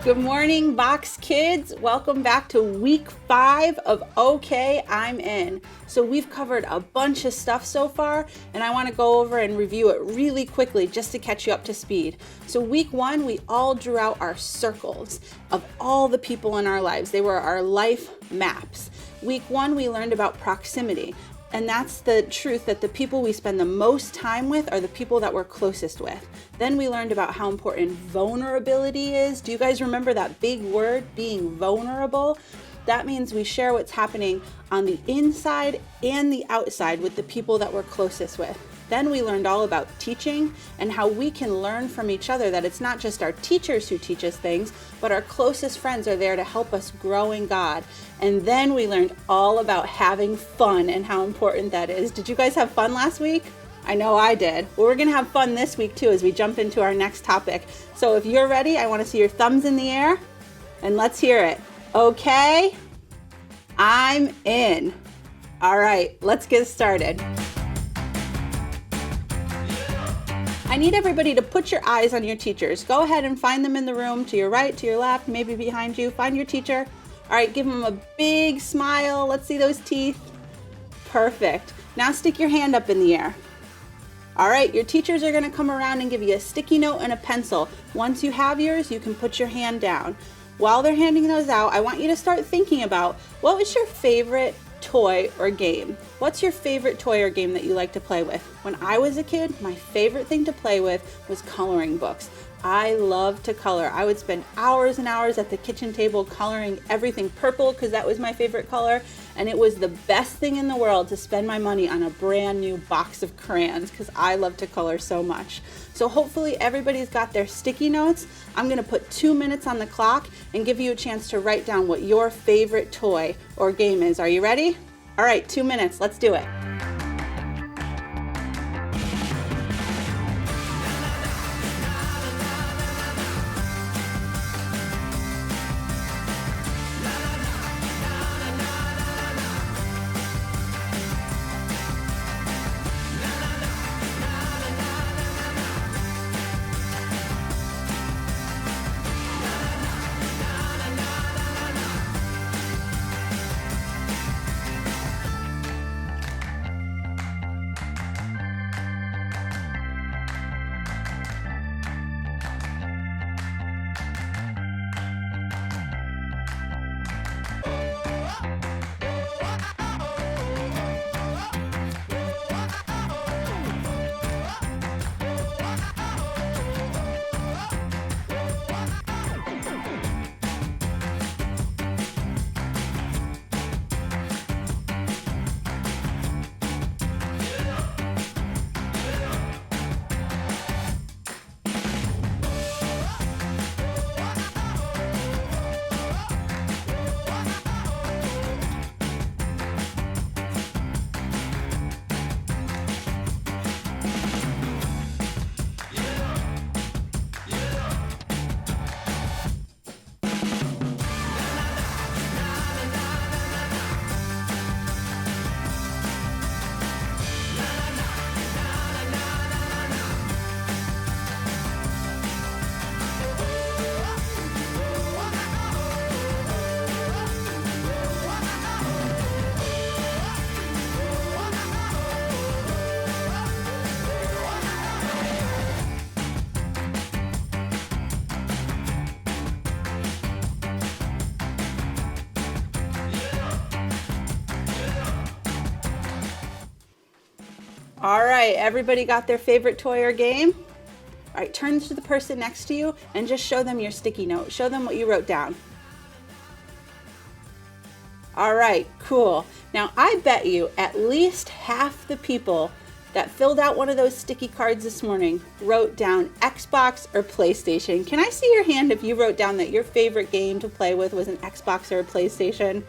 Good morning, Box Kids. Welcome back to week 5 of OK, I'm In. So we've covered a bunch of stuff so far, and I want to go over and review it really quickly just to catch you up to speed. So week 1, we all drew out our circles of all the people in our lives. They were our life maps. Week 1, we learned about proximity. And that's the truth that the people we spend the most time with are the people that we're closest with. Then we learned about how important vulnerability is. Do you guys remember that big word, being vulnerable? That means we share what's happening on the inside and the outside with the people that we're closest with. Then we learned all about teaching and how we can learn from each other, that it's not just our teachers who teach us things, but our closest friends are there to help us grow in God. And then we learned all about having fun and how important that is. Did you guys have fun last week? I know I did. Well, we're going to have fun this week too as we jump into our next topic. So if you're ready, I want to see your thumbs in the air and let's hear it. Okay, I'm in. All right, let's get started. I need everybody to put your eyes on your teachers. Go ahead and find them in the room, to your right, to your left, maybe behind you. Find your teacher. All right, give them a big smile. Let's see those teeth. Perfect. Now stick your hand up in the air. All right, your teachers are going to come around and give you a sticky note and a pencil. Once you have yours, you can put your hand down. While they're handing those out, I want you to start thinking about, what was your favorite toy or game? What's your favorite toy or game that you like to play with? When I was a kid, my favorite thing to play with was coloring books. I love to color. I would spend hours and hours at the kitchen table coloring everything purple because that was my favorite color, and it was the best thing in the world to spend my money on a brand new box of crayons because I love to color so much. So hopefully everybody's got their sticky notes. I'm going to put 2 minutes on the clock and give you a chance to write down what your favorite toy or game is. Are you ready? All right, 2 minutes. Let's do it. All right, everybody got their favorite toy or game? All right, turn to the person next to you and just show them your sticky note. Show them what you wrote down. All right, cool. Now, I bet you at least half the people that filled out one of those sticky cards this morning wrote down Xbox or PlayStation. Can I see your hand if you wrote down that your favorite game to play with was an Xbox or a PlayStation?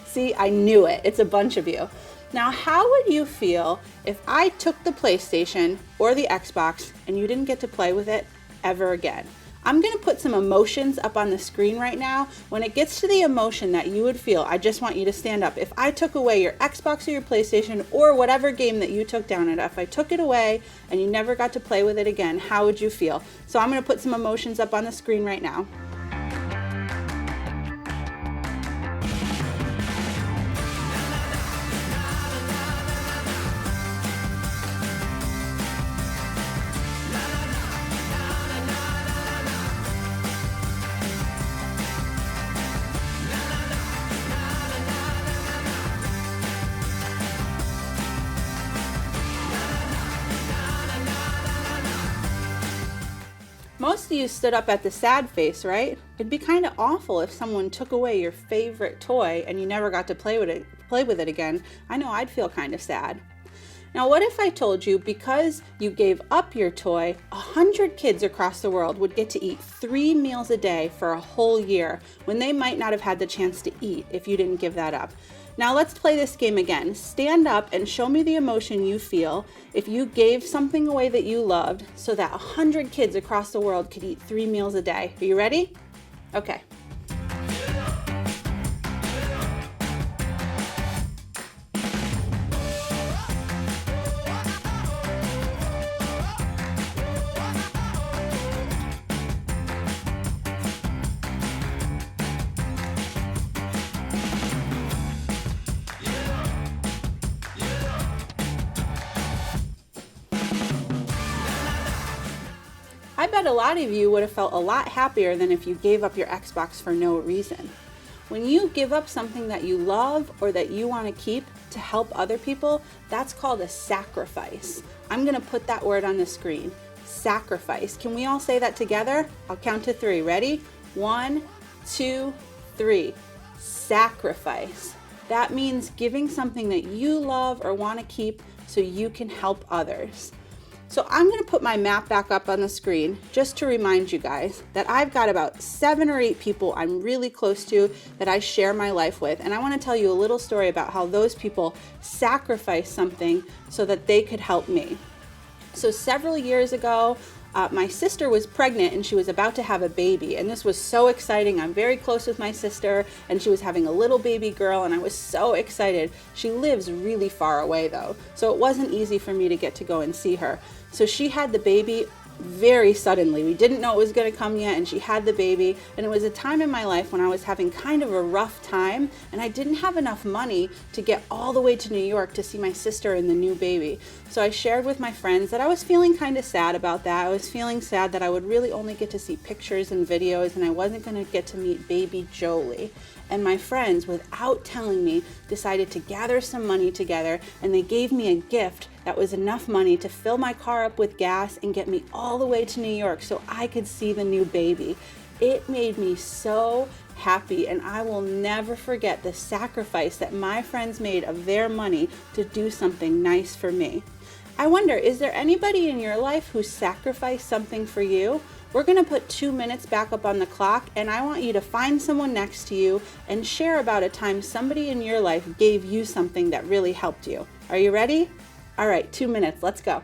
See, I knew it. It's a bunch of you. Now, how would you feel if I took the PlayStation or the Xbox and you didn't get to play with it ever again? I'm going to put some emotions up on the screen right now. When it gets to the emotion that you would feel, I just want you to stand up. If I took away your Xbox or your PlayStation or whatever game that you took down, and if I took it away and you never got to play with it again, how would you feel? So I'm going to put some emotions up on the screen right now. Most of you stood up at the sad face, right? It'd be kind of awful if someone took away your favorite toy and you never got to play with it again. I know I'd feel kind of sad. Now, what if I told you because you gave up your toy, 100 kids across the world would get to eat 3 meals a day for a whole year when they might not have had the chance to eat if you didn't give that up? Now let's play this game again. Stand up and show me the emotion you feel if you gave something away that you loved so that 100 kids across the world could eat 3 meals a day. Are you ready? Okay. I bet a lot of you would have felt a lot happier than if you gave up your Xbox for no reason. When you give up something that you love or that you want to keep to help other people, that's called a sacrifice. I'm going to put that word on the screen. Sacrifice. Can we all say that together? I'll count to 3. Ready? 1, 2, 3. Sacrifice. That means giving something that you love or want to keep so you can help others. So I'm going to put my map back up on the screen just to remind you guys that I've got about 7 or 8 people I'm really close to that I share my life with. And I want to tell you a little story about how those people sacrificed something so that they could help me. So several years ago, my sister was pregnant and she was about to have a baby, and this was so exciting. I'm very close with my sister, and she was having a little baby girl, and I was so excited. She lives really far away though, so it wasn't easy for me to get to go and see her. So she had the baby very suddenly. We didn't know it was going to come yet, and she had the baby, and it was a time in my life when I was having kind of a rough time, and I didn't have enough money to get all the way to New York to see my sister and the new baby. So I shared with my friends that I was feeling kind of sad about that. I was feeling sad that I would really only get to see pictures and videos, and I wasn't going to get to meet baby Jolie. And my friends, without telling me, decided to gather some money together, and they gave me a gift that was enough money to fill my car up with gas and get me all the way to New York so I could see the new baby. It made me so happy, and I will never forget the sacrifice that my friends made of their money to do something nice for me. I wonder, is there anybody in your life who sacrificed something for you? We're going to put 2 minutes back up on the clock, and I want you to find someone next to you and share about a time somebody in your life gave you something that really helped you. Are you ready? All right, 2 minutes. Let's go.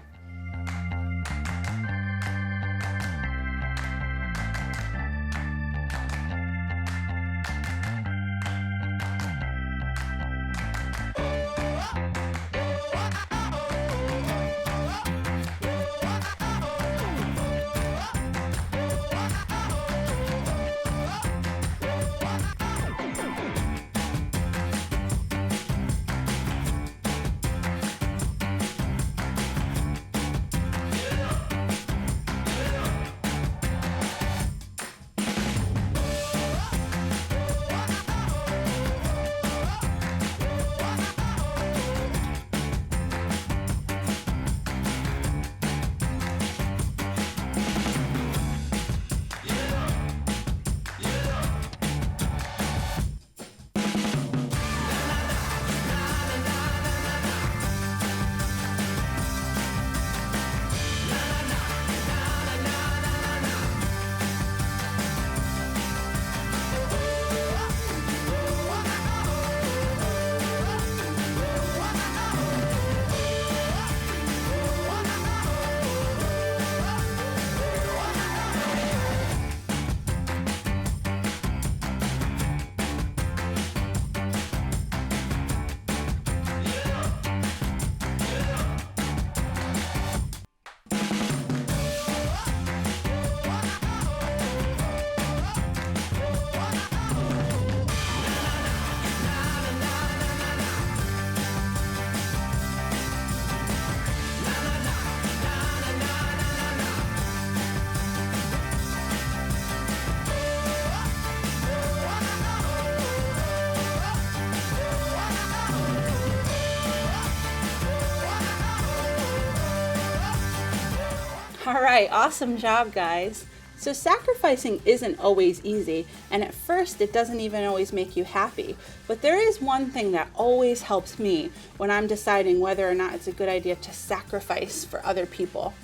All right, awesome job, guys. So sacrificing isn't always easy, and at first it doesn't even always make you happy. But there is one thing that always helps me when I'm deciding whether or not it's a good idea to sacrifice for other people.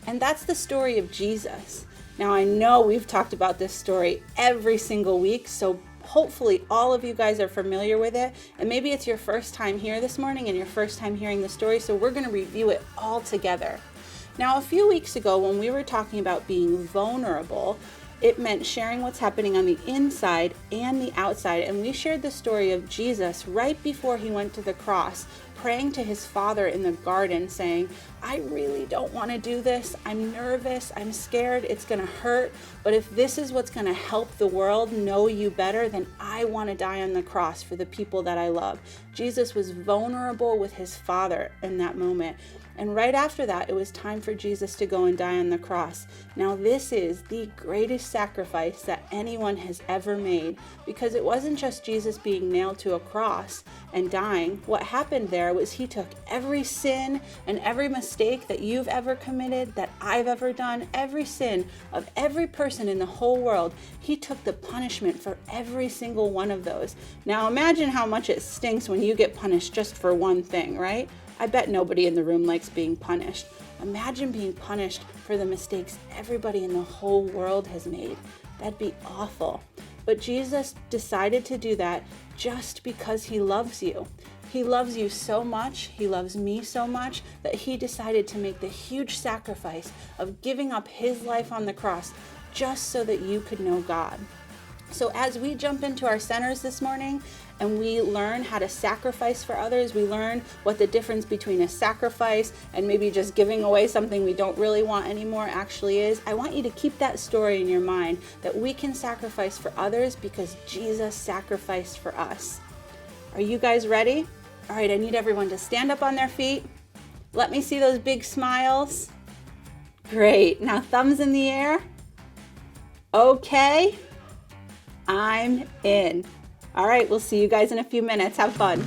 And that's the story of Jesus. Now I know we've talked about this story every single week, so hopefully all of you guys are familiar with it, and maybe it's your first time here this morning and your first time hearing the story, so we're going to review it all together. Now, a few weeks ago when we were talking about being vulnerable, it meant sharing what's happening on the inside and the outside, and we shared the story of Jesus right before he went to the cross, praying to his Father in the garden saying, I really don't want to do this. I'm nervous. I'm scared. It's going to hurt. But if this is what's going to help the world know you better, then I want to die on the cross for the people that I love. Jesus was vulnerable with his Father in that moment. And right after that, it was time for Jesus to go and die on the cross. Now, this is the greatest sacrifice that anyone has ever made, because it wasn't just Jesus being nailed to a cross and dying. What happened there was he took every sin and every mistake that you've ever committed, that I've ever done, every sin of every person in the whole world. He took the punishment for every single one of those. Now, imagine how much it stinks when you get punished just for one thing, right? I bet nobody in the room likes being punished. Imagine being punished for the mistakes everybody in the whole world has made. That'd be awful. But Jesus decided to do that just because he loves you. He loves you so much, he loves me so much, that he decided to make the huge sacrifice of giving up his life on the cross just so that you could know God. So as we jump into our centers this morning and we learn how to sacrifice for others, we learn what the difference between a sacrifice and maybe just giving away something we don't really want anymore actually is. I want you to keep that story in your mind, that we can sacrifice for others because Jesus sacrificed for us. Are you guys ready? All right, I need everyone to stand up on their feet. Let me see those big smiles. Great. Now thumbs in the air. Okay. I'm in. All right, we'll see you guys in a few minutes. Have fun.